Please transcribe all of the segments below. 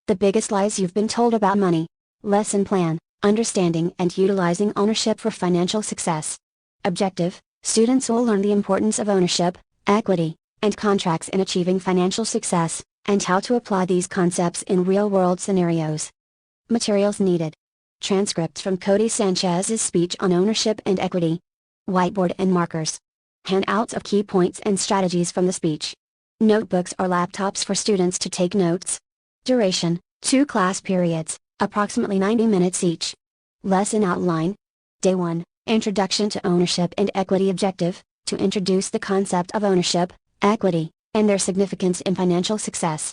The biggest lies you've been told about money. Lesson plan: understanding and utilizing ownership for financial success. Objective: students will learn the importance of ownership, equity, and contracts in achieving financial success, and how to apply these concepts in real-world scenarios. Materials needed: transcripts from Cody Sanchez's speech on ownership and equity, whiteboard and markers, handouts of key points and strategies from the speech, notebooks or laptops for students to take notes. Duration: 2 class periods, approximately 90 minutes each. Lesson outline: Day 1, Introduction to Ownership and Equity. Objective: to introduce the concept of ownership, equity, and their significance in financial success.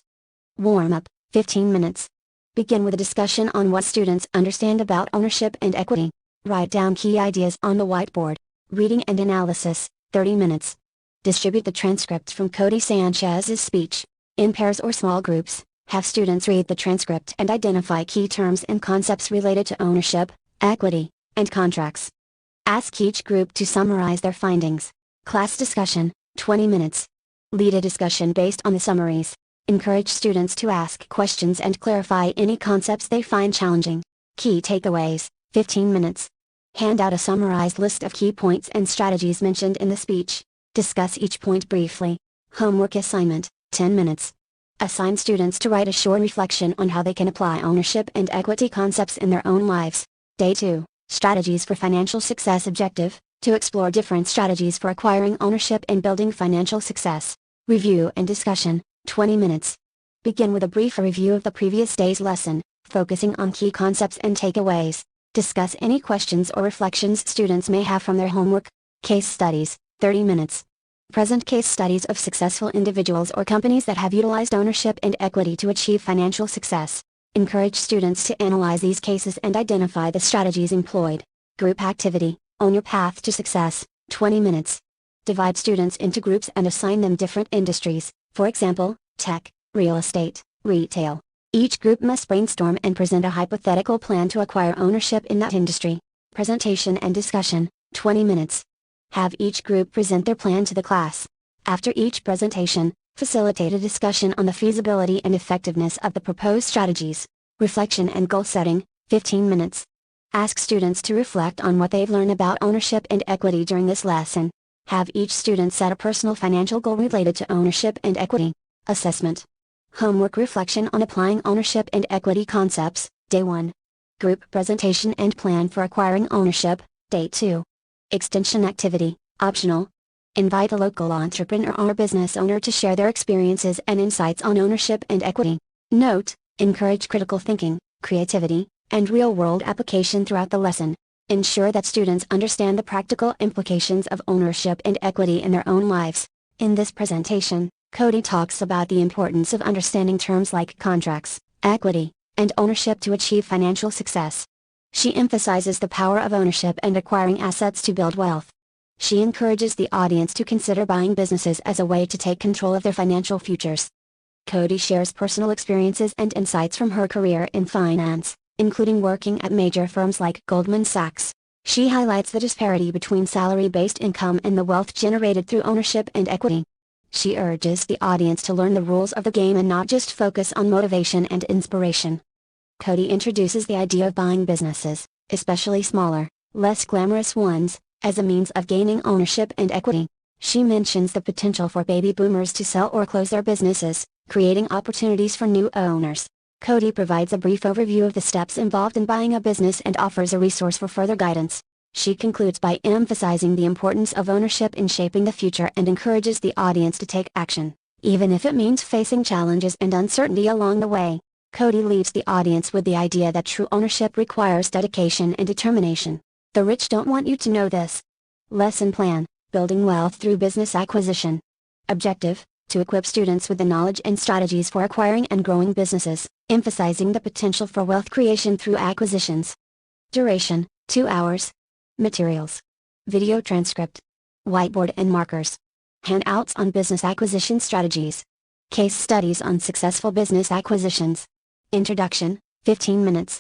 Warm-up, 15 minutes. Begin with a discussion on what students understand about ownership and equity. Write down key ideas on the whiteboard. Reading and analysis, 30 minutes. Distribute the transcripts from Cody Sanchez's speech, in pairs or small groups. Have students read the transcript and identify key terms and concepts related to ownership, equity, and contracts. Ask each group to summarize their findings. Class discussion, 20 minutes. Lead a discussion based on the summaries. Encourage students to ask questions and clarify any concepts they find challenging. Key takeaways, 15 minutes. Hand out a summarized list of key points and strategies mentioned in the speech. Discuss each point briefly. Homework assignment, 10 minutes. Assign students to write a short reflection on how they can apply ownership and equity concepts in their own lives. Day 2, Strategies for Financial Success. Objective: to explore different strategies for acquiring ownership and building financial success. Review and discussion, 20 minutes. Begin with a brief review of the previous day's lesson, focusing on key concepts and takeaways. Discuss any questions or reflections students may have from their homework. Case studies, 30 minutes. Present case studies of successful individuals or companies that have utilized ownership and equity to achieve financial success. Encourage students to analyze these cases and identify the strategies employed. Group activity: Own Your Path to Success, 20 minutes. Divide students into groups and assign them different industries, for example, tech, real estate, retail. Each group must brainstorm and present a hypothetical plan to acquire ownership in that industry. Presentation and discussion, 20 minutes. Have each group present their plan to the class. After each presentation, facilitate a discussion on the feasibility and effectiveness of the proposed strategies. Reflection and goal setting, 15 minutes. Ask students to reflect on what they've learned about ownership and equity during this lesson. Have each student set a personal financial goal related to ownership and equity. Assessment. Homework reflection on applying ownership and equity concepts, Day 1. Group presentation and plan for acquiring ownership, Day 2. Extension activity, optional. Invite a local entrepreneur or business owner to share their experiences and insights on ownership and equity. Note: encourage critical thinking, creativity, and real-world application throughout the lesson. Ensure that students understand the practical implications of ownership and equity in their own lives. In this presentation, Cody talks about the importance of understanding terms like contracts, equity, and ownership to achieve financial success. She emphasizes the power of ownership and acquiring assets to build wealth. She encourages the audience to consider buying businesses as a way to take control of their financial futures. Cody shares personal experiences and insights from her career in finance, including working at major firms like Goldman Sachs. She highlights the disparity between salary-based income and the wealth generated through ownership and equity. She urges the audience to learn the rules of the game and not just focus on motivation and inspiration. Cody introduces the idea of buying businesses, especially smaller, less glamorous ones, as a means of gaining ownership and equity. She mentions the potential for baby boomers to sell or close their businesses, creating opportunities for new owners. Cody provides a brief overview of the steps involved in buying a business and offers a resource for further guidance. She concludes by emphasizing the importance of ownership in shaping the future and encourages the audience to take action, even if it means facing challenges and uncertainty along the way. Cody leaves the audience with the idea that true ownership requires dedication and determination. The rich don't want you to know this. Lesson plan: building wealth through business acquisition. Objective: to equip students with the knowledge and strategies for acquiring and growing businesses, emphasizing the potential for wealth creation through acquisitions. Duration: 2 hours. Materials: video transcript, whiteboard and markers, handouts on business acquisition strategies, case studies on successful business acquisitions. Introduction, 15 minutes.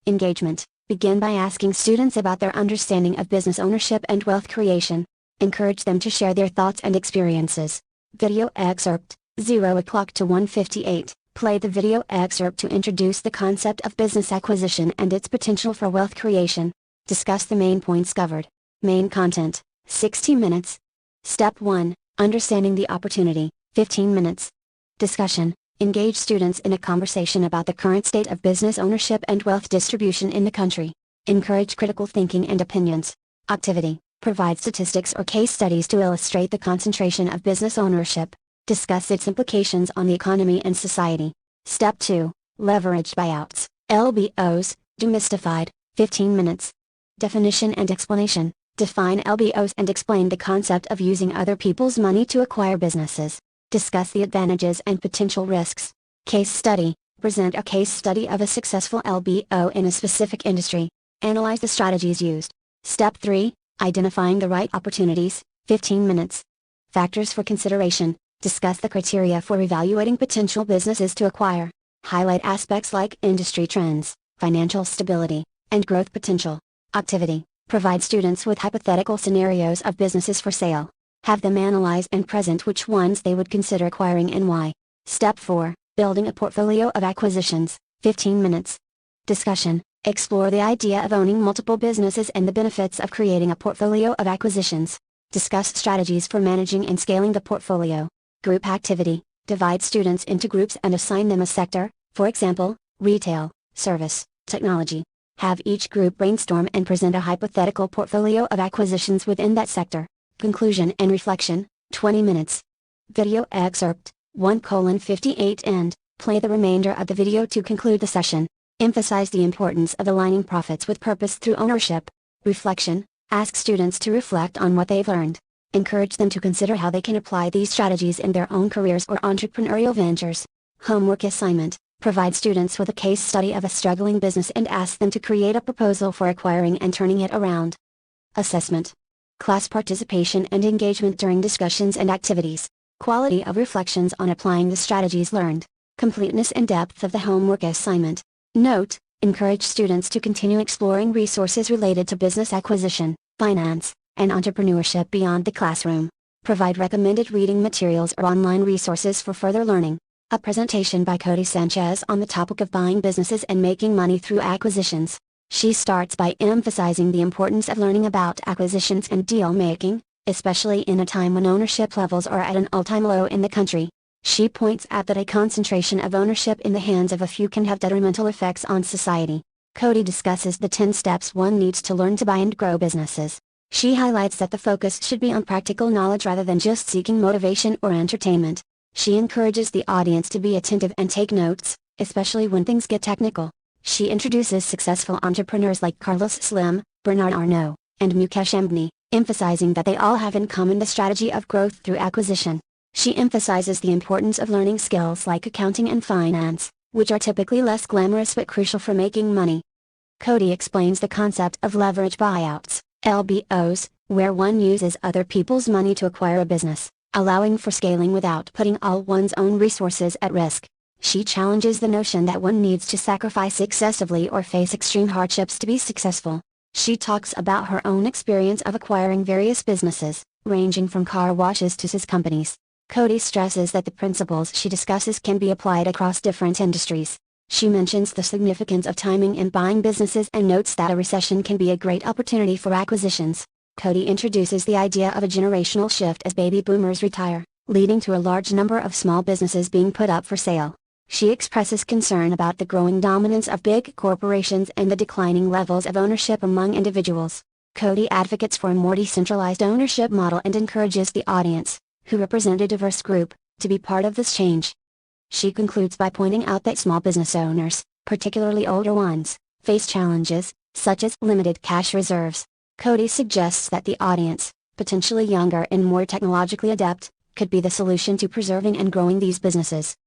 Engagement: begin by asking students about their understanding of business ownership and wealth creation. Encourage them to share their thoughts and experiences. Video excerpt, 0 o'clock to 1:58, Play the video excerpt to introduce the concept of business acquisition and its potential for wealth creation. Discuss the main points covered. Main content, 60 minutes. Step 1, Understanding the opportunity, 15 minutes. Discussion, engage students in a conversation about the current state of business ownership and wealth distribution in the country. Encourage critical thinking and opinions. Activity, provide statistics or case studies to illustrate the concentration of business ownership. Discuss its implications on the economy and society. Step 2, Leveraged buyouts, LBOs, demystified, 15 minutes. Definition and explanation, define LBOs and explain the concept of using other people's money to acquire businesses. Discuss the advantages and potential risks. Case study, present a case study of a successful LBO in a specific industry. Analyze the strategies used. Step 3, Identifying the right opportunities, 15 minutes. Factors for consideration, discuss the criteria for evaluating potential businesses to acquire. Highlight aspects like industry trends, financial stability, and growth potential. Activity, provide students with hypothetical scenarios of businesses for sale. Have them analyze and present which ones they would consider acquiring and why. Step 4, Building a portfolio of acquisitions, 15 minutes. Discussion, explore the idea of owning multiple businesses and the benefits of creating a portfolio of acquisitions. Discuss strategies for managing and scaling the portfolio. Group activity, divide students into groups and assign them a sector, for example, retail, service, technology. Have each group brainstorm and present a hypothetical portfolio of acquisitions within that sector. Conclusion and reflection, 20 minutes. Video excerpt, 1:58 end, play the remainder of the video to conclude the session. Emphasize the importance of aligning profits with purpose through ownership. Reflection, ask students to reflect on what they've learned. Encourage them to consider how they can apply these strategies in their own careers or entrepreneurial ventures. Homework assignment, provide students with a case study of a struggling business and ask them to create a proposal for acquiring and turning it around. Assessment, class participation and engagement during discussions and activities. Quality of reflections on applying the strategies learned. Completeness and depth of the homework assignment. Note, encourage students to continue exploring resources related to business acquisition, finance, and entrepreneurship beyond the classroom. Provide recommended reading materials or online resources for further learning. A presentation by Cody Sanchez on the topic of buying businesses and making money through acquisitions. She starts by emphasizing the importance of learning about acquisitions and deal making, especially in a time when ownership levels are at an all-time low in the country. She points out that a concentration of ownership in the hands of a few can have detrimental effects on society. Cody discusses the 10 steps one needs to learn to buy and grow businesses. She highlights that the focus should be on practical knowledge rather than just seeking motivation or entertainment. She encourages the audience to be attentive and take notes, especially when things get technical. She introduces successful entrepreneurs like Carlos Slim, Bernard Arnault, and Mukesh Ambani, emphasizing that they all have in common the strategy of growth through acquisition. She emphasizes the importance of learning skills like accounting and finance, which are typically less glamorous but crucial for making money. Cody explains the concept of leverage buyouts, LBOs, where one uses other people's money to acquire a business, allowing for scaling without putting all one's own resources at risk. She challenges the notion that one needs to sacrifice excessively or face extreme hardships to be successful. She talks about her own experience of acquiring various businesses, ranging from car washes to SaaS companies. Cody stresses that the principles she discusses can be applied across different industries. She mentions the significance of timing in buying businesses and notes that a recession can be a great opportunity for acquisitions. Cody introduces the idea of a generational shift as baby boomers retire, leading to a large number of small businesses being put up for sale. She expresses concern about the growing dominance of big corporations and the declining levels of ownership among individuals. Cody advocates for a more decentralized ownership model and encourages the audience, who represent a diverse group, to be part of this change. She concludes by pointing out that small business owners, particularly older ones, face challenges, such as limited cash reserves. Cody suggests that the audience, potentially younger and more technologically adept, could be the solution to preserving and growing these businesses.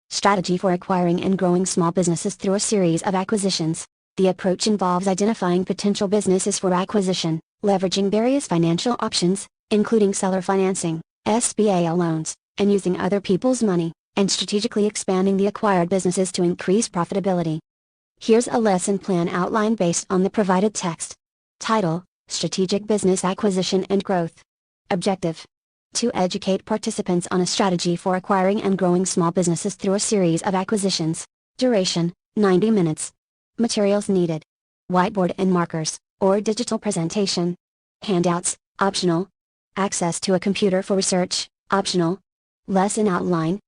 Strategy for acquiring and growing small businesses through a series of acquisitions. The approach involves identifying potential businesses for acquisition, leveraging various financial options, including seller financing, SBA loans, and using other people's money, and strategically expanding the acquired businesses to increase profitability. Here's a lesson plan outline based on the provided text. Title: Strategic Business Acquisition and Growth. Objective: To educate participants on a strategy for acquiring and growing small businesses through a series of acquisitions. Duration, 90 minutes. Materials needed. Whiteboard and markers, or digital presentation. Handouts, optional. Access to a computer for research, optional. Lesson outline.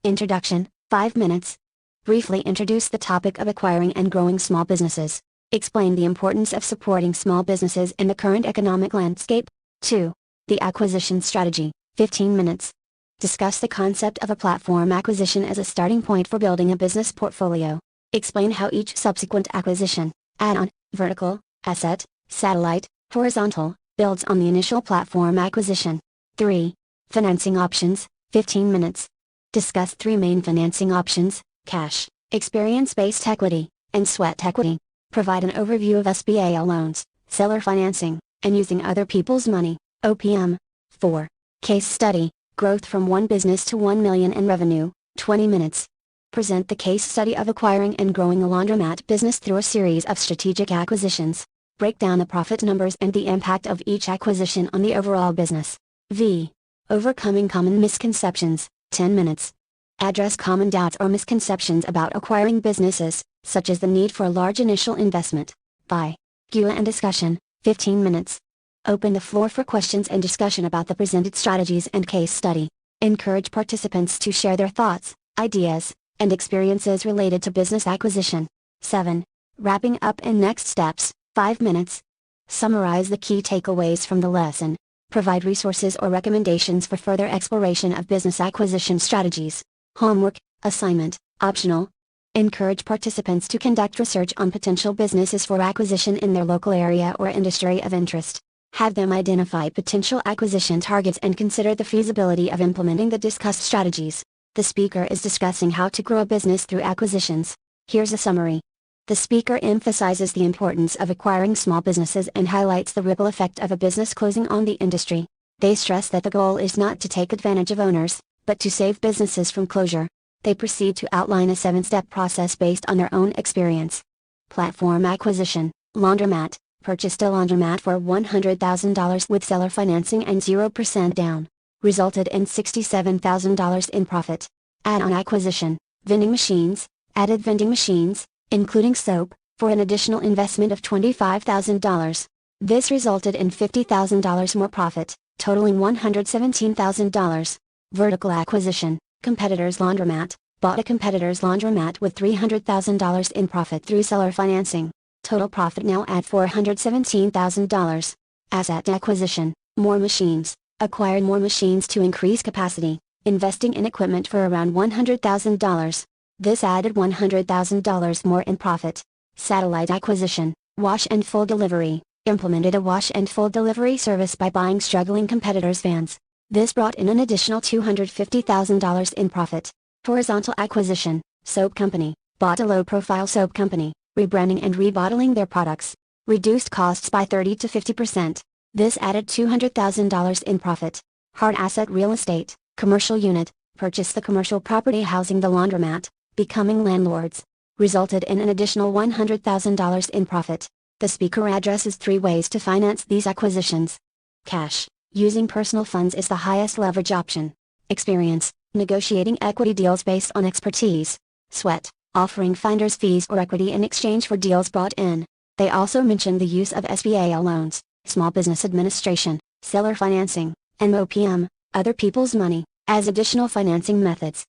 Introduction, 5 minutes. Briefly introduce the topic of acquiring and growing small businesses. Explain the importance of supporting small businesses in the current economic landscape. 2. The acquisition strategy, 15 minutes. Discuss the concept of a platform acquisition as a starting point for building a business portfolio. Explain how each subsequent acquisition, add-on, vertical, asset, satellite, horizontal, builds on the initial platform acquisition. 3. Financing options, 15 minutes. Discuss 3 main financing options: cash, experience-based equity, and sweat equity. Provide an overview of SBA loans, seller financing, and using other people's money, OPM. 4. Case study, growth from 1 business to 1 million in revenue, 20 minutes. Present the case study of acquiring and growing a laundromat business through a series of strategic acquisitions. Break down the profit numbers and the impact of each acquisition on the overall business. V. Overcoming common misconceptions, 10 minutes. Address common doubts or misconceptions about acquiring businesses, such as the need for a large initial investment. By Q and discussion, 15 minutes. Open the floor for questions and discussion about the presented strategies and case study. Encourage participants to share their thoughts, ideas, and experiences related to business acquisition. 7. Wrapping up and next steps, 5 minutes. Summarize the key takeaways from the lesson. Provide resources or recommendations for further exploration of business acquisition strategies. Homework, assignment, optional. Encourage participants to conduct research on potential businesses for acquisition in their local area or industry of interest. Have them identify potential acquisition targets and consider the feasibility of implementing the discussed strategies. The speaker is discussing how to grow a business through acquisitions. Here's a summary. The speaker emphasizes the importance of acquiring small businesses and highlights the ripple effect of a business closing on the industry. They stress that the goal is not to take advantage of owners, but to save businesses from closure. They proceed to outline a 7-step process based on their own experience. Platform acquisition, laundromat, purchased a laundromat for $100,000 with seller financing and 0% down. Resulted in $67,000 in profit. Add-on acquisition, vending machines, added vending machines, including soap, for an additional investment of $25,000. This resulted in $50,000 more profit, totaling $117,000. Vertical acquisition, competitor's laundromat, bought a competitor's laundromat with $300,000 in profit through seller financing. Total profit now at $417,000. Asset acquisition, more machines, acquired more machines to increase capacity, investing in equipment for around $100,000. This added $100,000 more in profit. Satellite acquisition, wash and fold delivery, implemented a wash and fold delivery service by buying struggling competitors' vans. This brought in an additional $250,000 in profit. Horizontal acquisition, soap company, bought a low-profile soap company, rebranding and rebottling their products. Reduced costs by 30 to 50%. This added $200,000 in profit. Hard asset real estate, commercial unit, purchased the commercial property housing the laundromat, becoming landlords. Resulted in an additional $100,000 in profit. The speaker addresses 3 ways to finance these acquisitions. Cash, using personal funds is the highest leverage option. Experience, negotiating equity deals based on expertise. Sweat, offering finder's fees or equity in exchange for deals brought in. They also mention the use of SBA loans, small business administration, seller financing, and OPM, other people's money, as additional financing methods.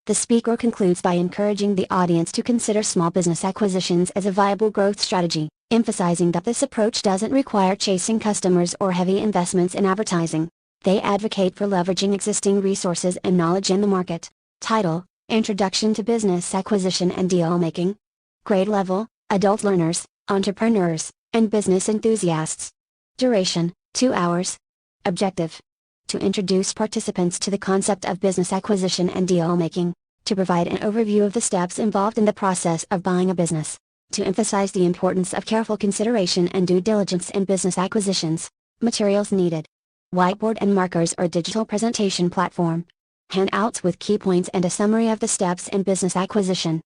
The speaker concludes by encouraging the audience to consider small business acquisitions as a viable growth strategy, emphasizing that this approach doesn't require chasing customers or heavy investments in advertising. They advocate for leveraging existing resources and knowledge in the market. Title: Introduction to Business Acquisition and Deal Making. Grade level: adult learners, entrepreneurs, and business enthusiasts. Duration: 2 hours. Objective: to introduce participants to the concept of business acquisition and deal making, to provide an overview of the steps involved in the process of buying a business, to emphasize the importance of careful consideration and due diligence in business acquisitions. Materials needed: whiteboard and markers or digital presentation platform. Handouts with key points and a summary of the steps in business acquisition.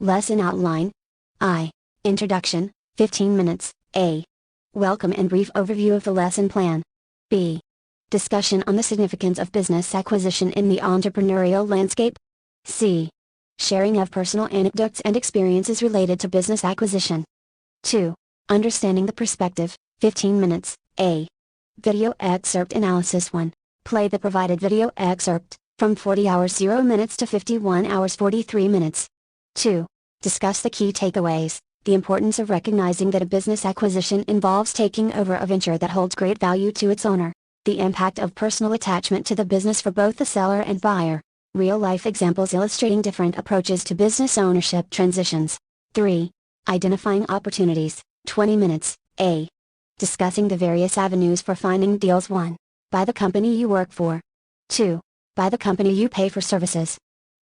Lesson outline. Introduction, 15 minutes. A. Welcome and brief overview of the lesson plan. B. Discussion on the significance of business acquisition in the entrepreneurial landscape. C. Sharing of personal anecdotes and experiences related to business acquisition. 2. Understanding the perspective, 15 minutes. A. Video excerpt analysis 1. Play the provided video excerpt, from 40 hours 0 minutes to 51 hours 43 minutes. 2. Discuss the key takeaways, the importance of recognizing that a business acquisition involves taking over a venture that holds great value to its owner. The impact of personal attachment to the business for both the seller and buyer. Real-life examples illustrating different approaches to business ownership transitions. 3. Identifying opportunities, 20 minutes. A. Discussing the various avenues for finding deals. 1. By the company you work for. 2. By the company you pay for services.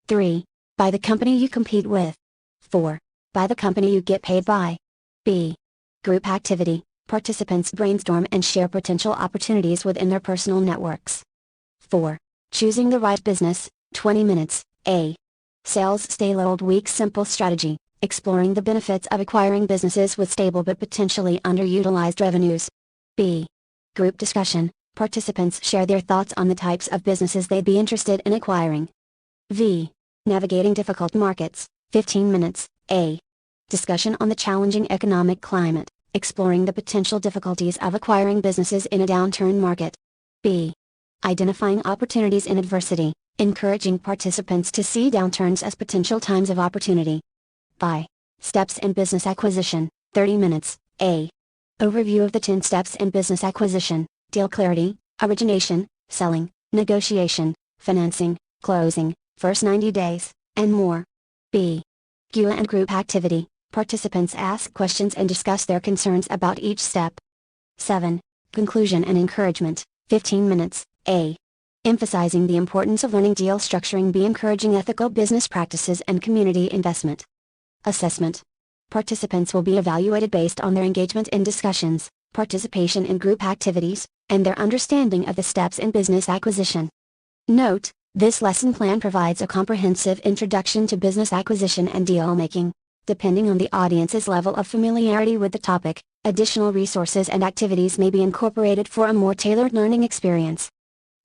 3. By the company you compete with. 4. By the company you get paid by. B. Group activity. Participants brainstorm and share potential opportunities within their personal networks. 4. Choosing the right business, 20 minutes. A. Sales stale old weak simple strategy, exploring the benefits of acquiring businesses with stable but potentially underutilized revenues. B. Group discussion. Participants share their thoughts on the types of businesses they'd be interested in acquiring. V. Navigating difficult markets, 15 minutes. A. Discussion on the challenging economic climate, exploring the potential difficulties of acquiring businesses in a downturn market. B. Identifying opportunities in adversity, encouraging participants to see downturns as potential times of opportunity. By Steps in Business Acquisition, 30 minutes. A. Overview of the 10 steps in business acquisition: deal clarity, origination, selling, negotiation, financing, closing, first 90 days, and more. B. Q and group activity. Participants ask questions and discuss their concerns about each step. 7. Conclusion and encouragement, 15 minutes. A. Emphasizing the importance of learning deal structuring. B. Encouraging ethical business practices and community investment. Assessment. Participants will be evaluated based on their engagement in discussions, participation in group activities, and their understanding of the steps in business acquisition. Note: this lesson plan provides a comprehensive introduction to business acquisition and deal making. Depending on the audience's level of familiarity with the topic, additional resources and activities may be incorporated for a more tailored learning experience.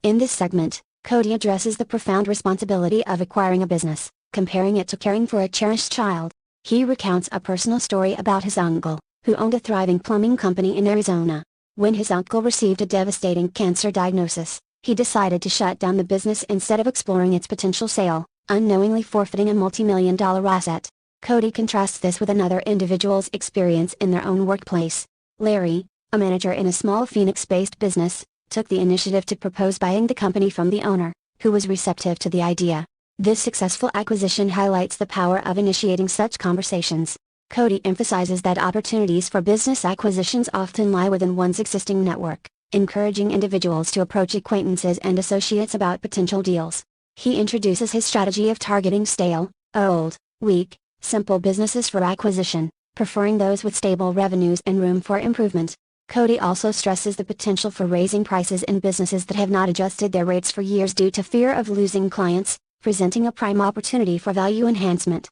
In this segment, Cody addresses the profound responsibility of acquiring a business, comparing it to caring for a cherished child. He recounts a personal story about his uncle, who owned a thriving plumbing company in Arizona. When his uncle received a devastating cancer diagnosis, he decided to shut down the business instead of exploring its potential sale, unknowingly forfeiting a multi-million-dollar asset. Cody contrasts this with another individual's experience in their own workplace. Larry, a manager in a small Phoenix-based business, took the initiative to propose buying the company from the owner, who was receptive to the idea. This successful acquisition highlights the power of initiating such conversations. Cody emphasizes that opportunities for business acquisitions often lie within one's existing network, encouraging individuals to approach acquaintances and associates about potential deals. He introduces his strategy of targeting stale, old, weak, simple businesses for acquisition, preferring those with stable revenues and room for improvement. Cody also stresses the potential for raising prices in businesses that have not adjusted their rates for years due to fear of losing clients, presenting a prime opportunity for value enhancement.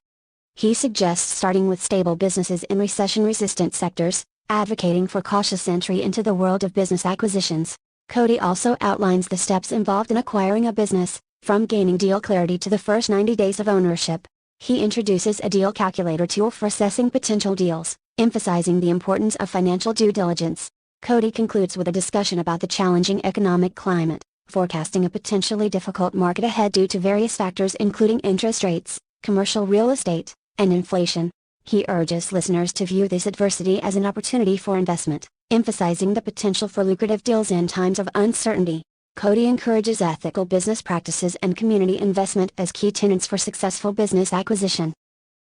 He suggests starting with stable businesses in recession-resistant sectors, advocating for cautious entry into the world of business acquisitions. Cody also outlines the steps involved in acquiring a business, from gaining deal clarity to the first 90 days of ownership. He introduces a deal calculator tool for assessing potential deals, emphasizing the importance of financial due diligence. Cody concludes with a discussion about the challenging economic climate, forecasting a potentially difficult market ahead due to various factors including interest rates, commercial real estate, and inflation. He urges listeners to view this adversity as an opportunity for investment, emphasizing the potential for lucrative deals in times of uncertainty. Cody encourages ethical business practices and community investment as key tenets for successful business acquisition.